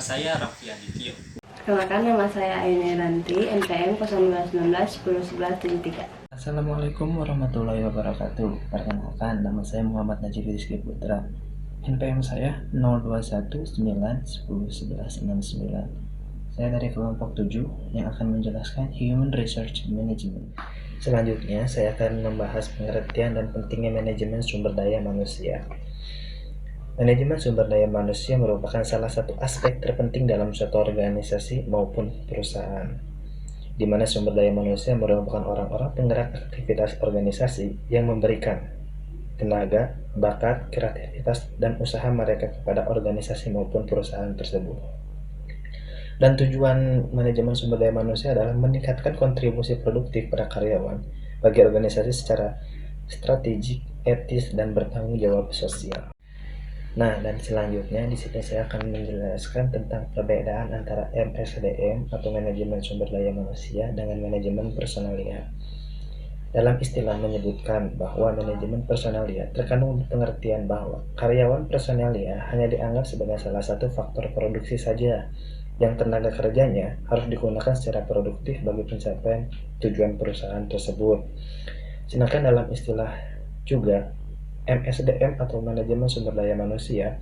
saya Raffi Adityo. Perkenalkan, nama saya Aini Ranti, NPM 0219 1011 73. Assalamualaikum warahmatullahi wabarakatuh. Perkenalkan, nama saya Muhammad Najib Rizky Putra. NPM saya 0219101169. Saya dari kelompok 7 yang akan menjelaskan Human Research Management. Selanjutnya, saya akan membahas pengertian dan pentingnya manajemen sumber daya manusia. Manajemen sumber daya manusia merupakan salah satu aspek terpenting dalam suatu organisasi maupun perusahaan, di mana sumber daya manusia merupakan orang-orang penggerak aktivitas organisasi yang memberikan tenaga, bakat, kreativitas, dan usaha mereka kepada organisasi maupun perusahaan tersebut. Dan tujuan manajemen sumber daya manusia adalah meningkatkan kontribusi produktif pada karyawan bagi organisasi secara strategik, etis, dan bertanggung jawab sosial. Nah, dan selanjutnya di sini saya akan menjelaskan tentang perbedaan antara MSDM atau manajemen sumber daya manusia dengan manajemen personalia. Dalam istilah menyebutkan bahwa manajemen personalia terkandung pengertian bahwa karyawan personalia hanya dianggap sebagai salah satu faktor produksi saja yang tenaga kerjanya harus digunakan secara produktif bagi pencapaian tujuan perusahaan tersebut. Sedangkan dalam istilah juga MSDM atau manajemen sumber daya manusia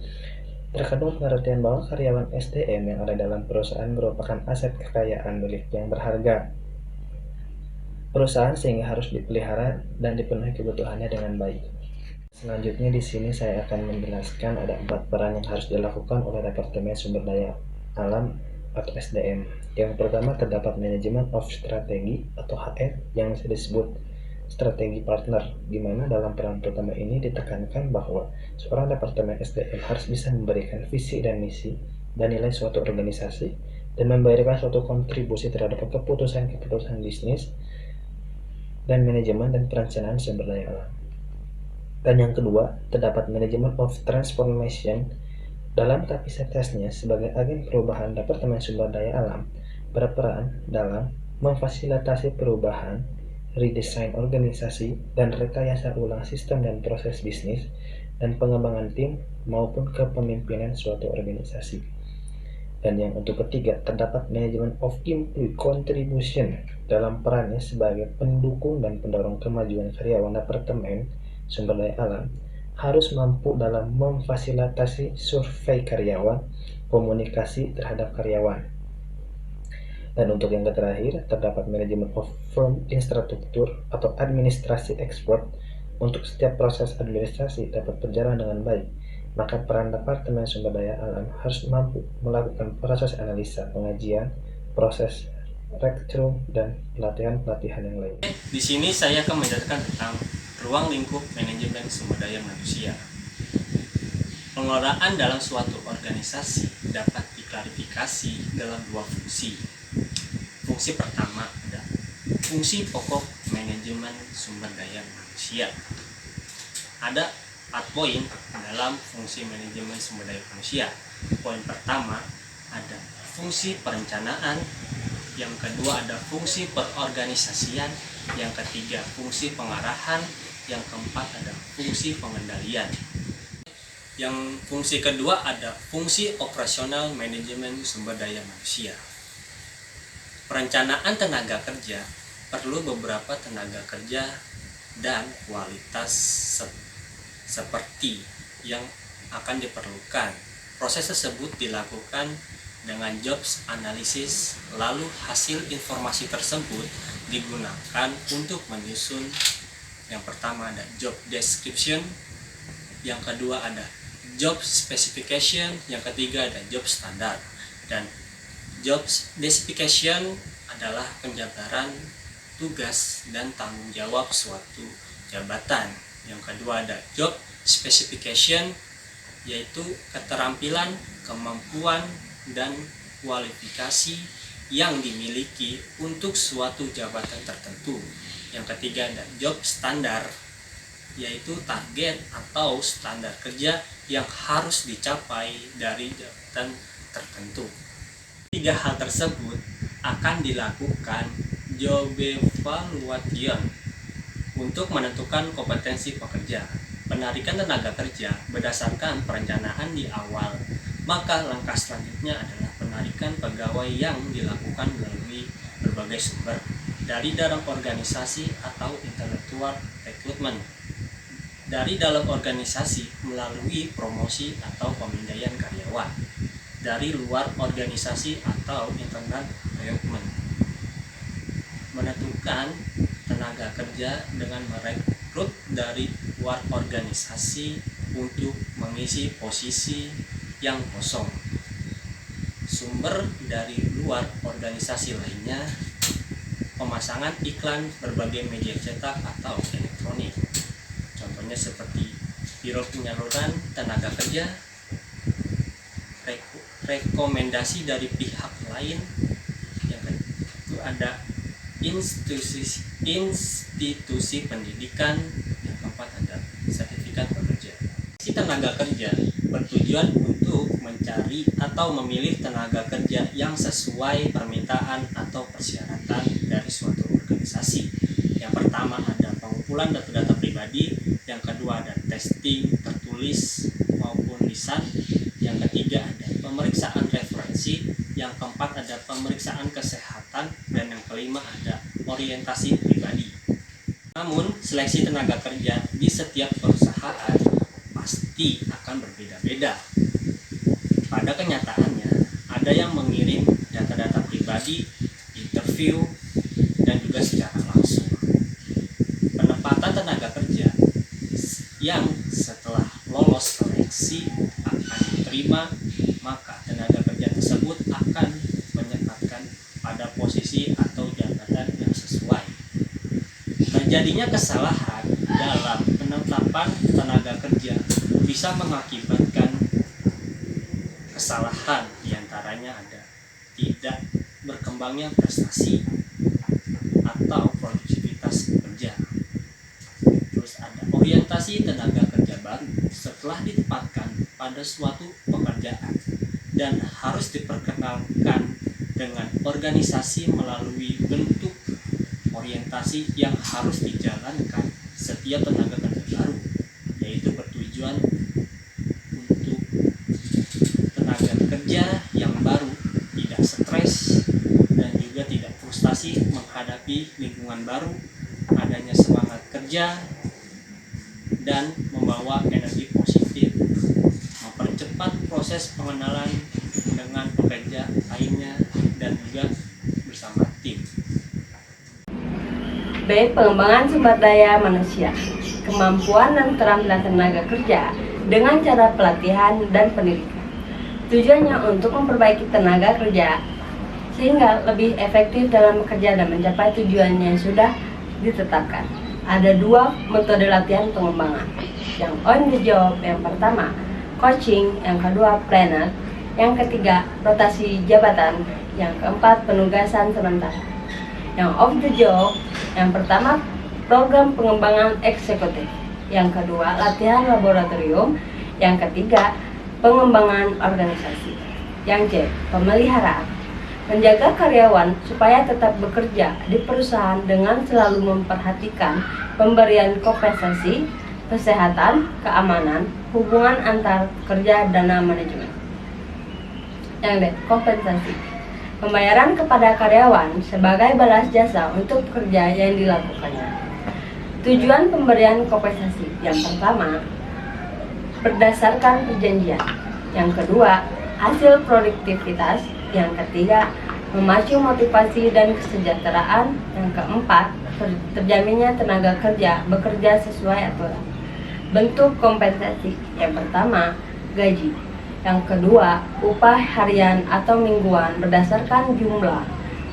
terkandung pengertian bahwa karyawan SDM yang ada dalam perusahaan merupakan aset kekayaan milik yang berharga perusahaan sehingga harus dipelihara dan dipenuhi kebutuhannya dengan baik. Selanjutnya di sini saya akan menjelaskan ada 4 peran yang harus dilakukan oleh Departemen Sumber Daya Alam atau SDM. Yang pertama terdapat manajemen of strategi atau HR yang bisa disebut strategi partner, di mana dalam peran pertama ini ditekankan bahwa seorang departemen SDM harus bisa memberikan visi dan misi dan nilai suatu organisasi dan memberikan suatu kontribusi terhadap keputusan-keputusan bisnis dan manajemen dan perencanaan sumber daya alam. Dan yang kedua, terdapat manajemen of transformation dalam kapasitasnya sebagai agen perubahan. Departemen sumber daya alam berperan dalam memfasilitasi perubahan, redesign organisasi, dan rekayasa ulang sistem dan proses bisnis, dan pengembangan tim maupun kepemimpinan suatu organisasi. Dan yang untuk ketiga, terdapat manajemen of employee contribution dalam perannya sebagai pendukung dan pendorong kemajuan karyawan. Departemen sumber daya alam harus mampu dalam memfasilitasi survei karyawan, komunikasi terhadap karyawan. Dan untuk yang terakhir, terdapat manajemen of firm infrastruktur atau administrasi expert. Untuk setiap proses administrasi dapat berjalan dengan baik, maka peran Departemen Sumber Daya Alam harus mampu melakukan proses analisa, pengajian, proses rekrutmen, dan pelatihan-pelatihan yang lain. Di sini saya akan menjelaskan tentang ruang lingkup manajemen sumber daya manusia. Pengelolaan dalam suatu organisasi dapat diklarifikasi dalam 2 fungsi. Fungsi pertama adalah fungsi pokok manajemen sumber daya manusia. Ada 4 poin dalam fungsi manajemen sumber daya manusia. Poin pertama ada fungsi perencanaan, yang kedua ada fungsi perorganisasian, yang ketiga fungsi pengarahan, yang keempat ada fungsi pengendalian. Yang fungsi kedua ada fungsi operasional manajemen sumber daya manusia. Perencanaan tenaga kerja perlu beberapa tenaga kerja dan kualitas seperti yang akan diperlukan. Proses tersebut dilakukan dengan jobs analisis, lalu hasil informasi tersebut digunakan untuk menyusun. Yang pertama ada job description, yang kedua ada job specification, yang ketiga ada job standard. Dan job specification adalah penjabaran tugas dan tanggung jawab suatu jabatan. Yang kedua ada job specification, yaitu keterampilan, kemampuan, dan kualifikasi yang dimiliki untuk suatu jabatan tertentu. Yang ketiga ada job standar, yaitu target atau standar kerja yang harus dicapai dari jabatan tertentu. 3 hal tersebut akan dilakukan job evaluation untuk menentukan kompetensi pekerja. Penarikan tenaga kerja berdasarkan perencanaan di awal, maka langkah selanjutnya adalah penarikan pegawai yang dilakukan melalui berbagai sumber dari dalam organisasi atau intellectual recruitment dari dalam organisasi melalui promosi atau pemindaian karyawan dari luar organisasi atau internal recruitment. Menentukan tenaga kerja dengan merekrut dari luar organisasi untuk mengisi posisi yang kosong. Sumber dari luar organisasi lainnya, pemasangan iklan berbagai media cetak atau elektronik. Contohnya seperti biro penyaluran tenaga kerja, rekomendasi dari pihak lain, yang itu ada institusi pendidikan, yang keempat ada sertifikat pekerja. Si tenaga kerja bertujuan untuk mencari atau memilih tenaga kerja yang sesuai permintaan atau persyaratan dari suatu organisasi. Yang pertama ada pengumpulan data-data pribadi, yang kedua ada testing tertulis maupun lisan, yang ketiga ada pemeriksaan referensi, yang keempat ada pemeriksaan kesehatan, dan yang kelima ada orientasi pribadi. Namun, seleksi tenaga kerja di setiap perusahaan pasti akan berbeda-beda. Pada kenyataannya, ada yang mengirim data-data pribadi, interview, dan juga secara langsung. Penempatan tenaga kerja yang setelah lolos seleksi akan diterima, maka tenaga kerja tersebut akan menempatkan pada posisi atau jabatan yang sesuai. Terjadinya kesalahan dalam penetapan tenaga kerja bisa mengakibatkan kesalahan, diantaranya ada tidak berkembangnya prestasi atau produktivitas kerja. Terus ada orientasi tenaga kerja baru setelah ditempatkan pada suatu pekerjaan dan harus diperkenalkan dengan organisasi melalui bentuk orientasi yang harus dijalankan setiap tenaga kerja baru, yaitu bertujuan untuk tenaga kerja yang baru tidak stres dan juga tidak frustasi menghadapi lingkungan baru, adanya semangat kerja dan membawa energi positif, mempercepat proses pengenalan dengan pekerja lainnya dan juga bersama tim. B. Pengembangan sumber daya manusia, kemampuan dan keterampilan tenaga kerja dengan cara pelatihan dan pendidikan. Tujuannya untuk memperbaiki tenaga kerja sehingga lebih efektif dalam bekerja dan mencapai tujuan yang sudah ditetapkan. Ada dua metode latihan pengembangan, yang on the job, yang pertama coaching, yang kedua planner, yang ketiga rotasi jabatan, yang keempat penugasan sementara. Yang off the job, yang pertama program pengembangan eksekutif, yang kedua latihan laboratorium, yang ketiga pengembangan organisasi. Yang C, pemeliharaan, menjaga karyawan supaya tetap bekerja di perusahaan dengan selalu memperhatikan pemberian kompensasi, kesehatan, keamanan, hubungan antar pekerja, dana manajemen. Yang D, kompensasi, pembayaran kepada karyawan sebagai balas jasa untuk kerja yang dilakukannya. Tujuan pemberian kompensasi, yang pertama berdasarkan perjanjian, yang kedua hasil produktivitas, yang ketiga memacu motivasi dan kesejahteraan, yang keempat terjaminnya tenaga kerja bekerja sesuai aturan. Bentuk kompensasi, yang pertama gaji, yang kedua upah harian atau mingguan berdasarkan jumlah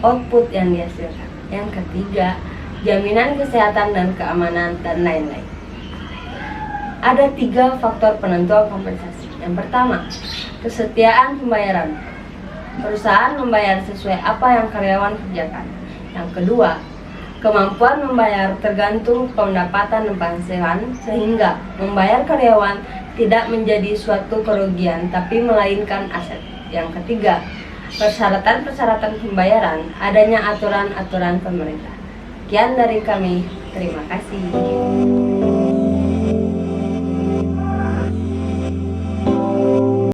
output yang dihasilkan, yang ketiga jaminan kesehatan dan keamanan, dan lain-lain. Ada 3 faktor penentuan kompensasi. Yang pertama, kesetiaan pembayaran, perusahaan membayar sesuai apa yang karyawan kerjakan. Yang kedua, kemampuan membayar tergantung pendapatan dan penghasilan, sehingga membayar karyawan tidak menjadi suatu kerugian tapi melainkan aset. Yang ketiga, persyaratan-persyaratan pembayaran, adanya aturan-aturan pemerintah. Sekian dari kami, terima kasih.